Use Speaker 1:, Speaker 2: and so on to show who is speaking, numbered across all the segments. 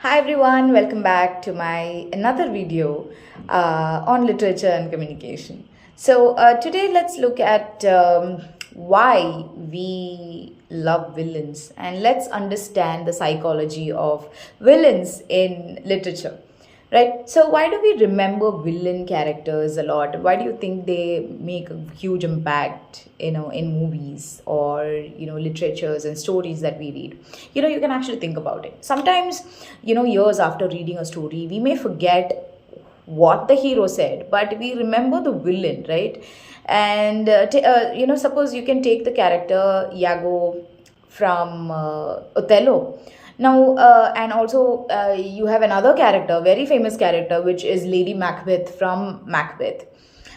Speaker 1: Hi everyone, welcome back to my another video on literature and communication. Today let's look at why we love villains and let's understand the psychology of villains in literature. Right. So why do we remember villain characters a lot? Why do you think they make a huge impact, in movies or, literatures and stories that we read? You can actually think about it. Sometimes, years after reading a story, we may forget what the hero said, but we remember the villain, right? And, suppose you can take the character Iago from Othello. Now, and also you have another character, very famous character, which is Lady Macbeth from Macbeth,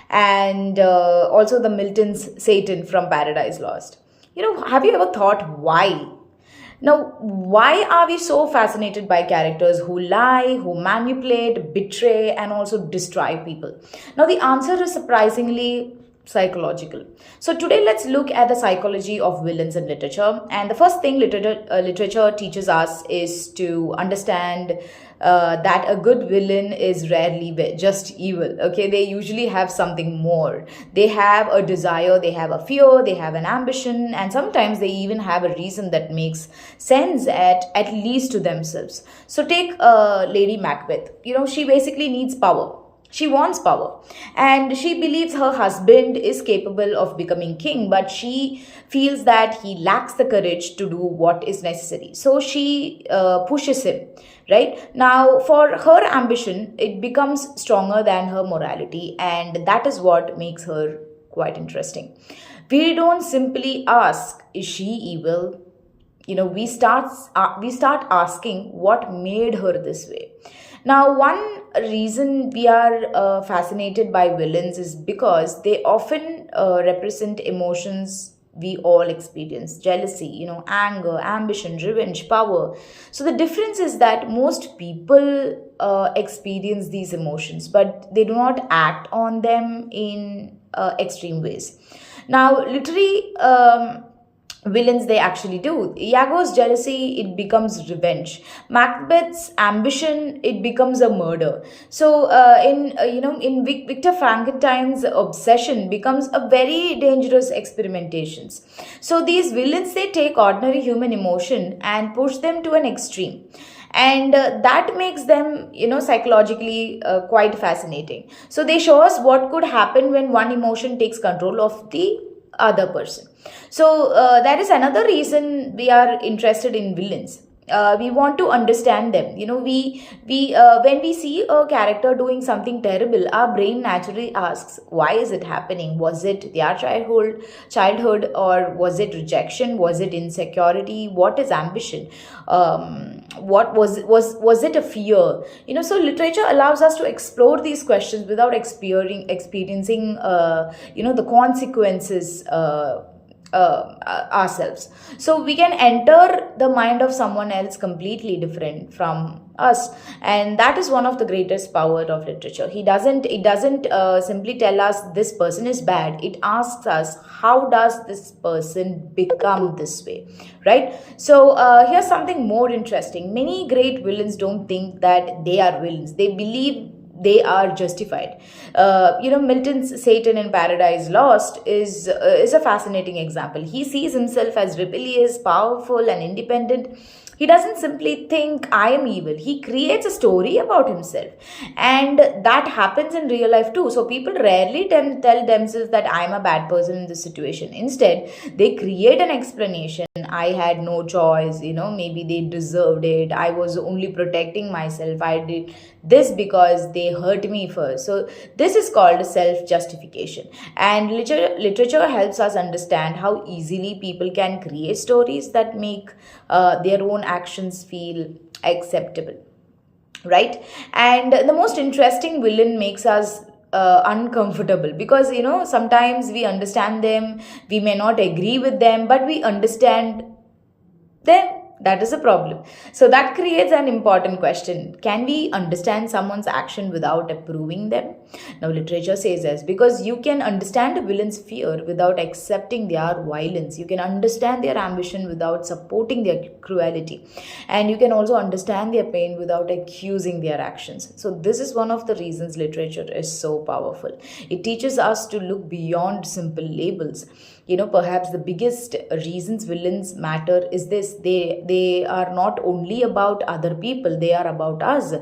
Speaker 1: and also the Milton's Satan from Paradise Lost. Have you ever thought why? Now, why are we so fascinated by characters who lie, who manipulate, betray, and also destroy people? Now, the answer is surprisingly psychological. So, today let's look at the psychology of villains in literature. And the first thing literature teaches us is to understand that a good villain is rarely just evil. Okay, they usually have something more. They have a desire, they have a fear, they have an ambition, and sometimes they even have a reason that makes sense at least to themselves. So take Lady Macbeth. She basically needs power. She wants power and she believes her husband is capable of becoming king, but she feels that he lacks the courage to do what is necessary. So she pushes him, right? Now, for her ambition, it becomes stronger than her morality, and that is what makes her quite interesting. We don't simply ask, is she evil? We start asking what made her this way. Now, one reason we are fascinated by villains is because they often represent emotions we all experience: jealousy, anger, ambition, revenge, power. So the difference is that most people experience these emotions, but they do not act on them in extreme ways. Now, literally, villains, they actually do. Iago's jealousy, it becomes revenge. Macbeth's ambition, it becomes a murder. So in Victor Frankenstein's obsession becomes a very dangerous experimentations. So these villains, they take ordinary human emotion and push them to an extreme, and that makes them psychologically quite fascinating. So they show us what could happen when one emotion takes control of the other person. So that is another reason we are interested in villains. We want to understand them. We When we see a character doing something terrible, our brain naturally asks, why is it happening? Was it their childhood, or was it rejection? Was it insecurity? What is ambition? What was it a fear? So literature allows us to explore these questions without experiencing the consequences ourselves. So we can enter the mind of someone else completely different from us, and that is one of the greatest power of literature. It doesn't simply tell us this person is bad. It asks us, how does this person become this way, right? So here's something more interesting. Many great villains don't think that they are villains. They believe they are justified. Milton's Satan in Paradise Lost is a fascinating example. He sees himself as rebellious, powerful, and independent. He doesn't simply think, I am evil. He creates a story about himself. And that happens in real life too. So people rarely tell themselves that I'm a bad person in this situation. Instead, they create an explanation. I had no choice, maybe they deserved it. I was only protecting myself. I did this because they hurt me first. So this is called self-justification. And literature helps us understand how easily people can create stories that make their own actions feel acceptable, right? And the most interesting villain makes us uncomfortable, because sometimes we understand them, we may not agree with them, but we understand them That is a problem. So that creates an important question. Can we understand someone's action without approving them? Now, literature says this because you can understand a villain's fear without accepting their violence. You can understand their ambition without supporting their cruelty. And you can also understand their pain without accusing their actions. So, this is one of the reasons literature is so powerful. It teaches us to look beyond simple labels. Perhaps the biggest reasons villains matter is this: they are not only about other people, they are about us.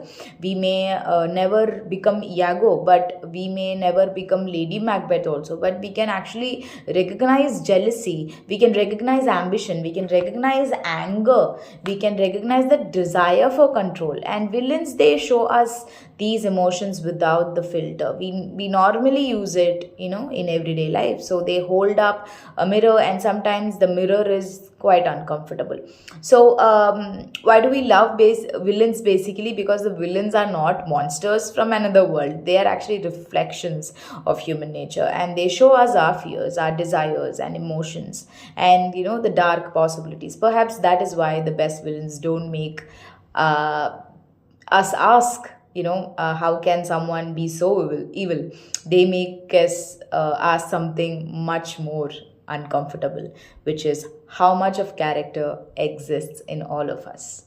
Speaker 1: We may never become Iago, but we may never become Lady Macbeth also, but we can actually recognize jealousy, we can recognize ambition, we can recognize anger, we can recognize the desire for control. And villains, they show us these emotions without the filter. We normally use it in everyday life. So they hold up a mirror, and sometimes the mirror is quite uncomfortable. So why do we love villains? Basically because the villains are not monsters from another world. They are actually reflections of human nature, and they show us our fears, our desires and emotions, and the dark possibilities. Perhaps that is why the best villains don't make us ask, how can someone be so evil. They make us ask something much more uncomfortable, which is how much of character exists in all of us.